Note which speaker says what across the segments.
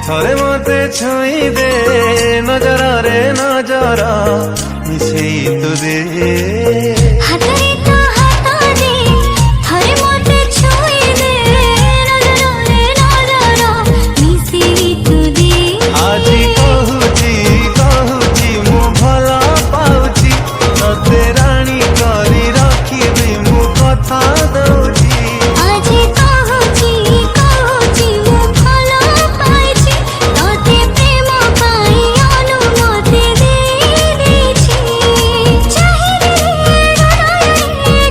Speaker 1: थरे मते छुई दे नजर रे नजर मिसेई तो दे
Speaker 2: हातरे तो हाता दे थरे मते छुई दे नजर रे नजर मिसेई तो दे
Speaker 1: आजी कहूची मु भला पाउची तते रानी करी रखिबी मु कथा दउची
Speaker 2: आजी कहूची मु भला पाइची तते प्रेम पाई अनुमति दे देछि चाहिए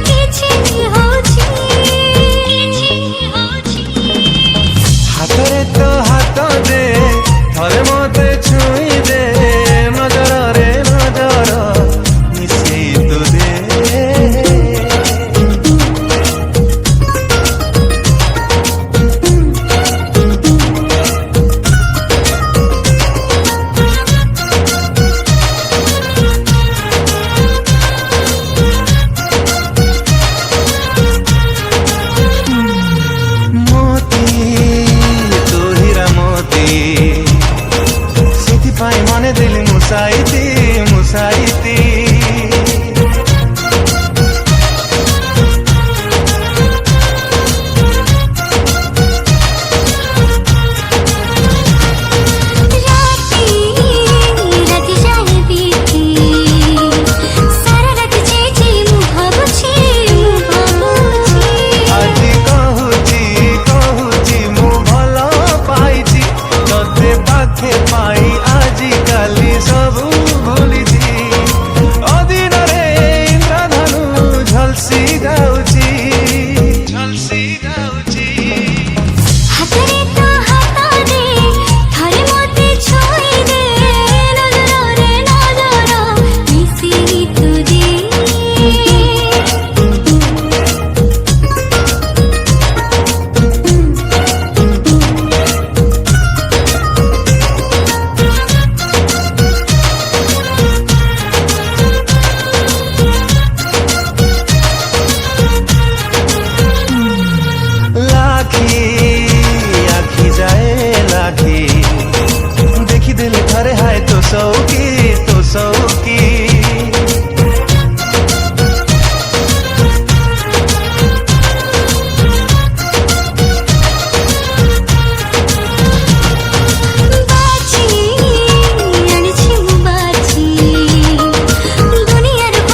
Speaker 2: किछि होछि
Speaker 1: हाथरे तो हाथ दे थरे मते छुई दे नजर रे नजर मिसेई तो दे मोती तू हीरा मोती सिथि पाई मने दिल मुसाई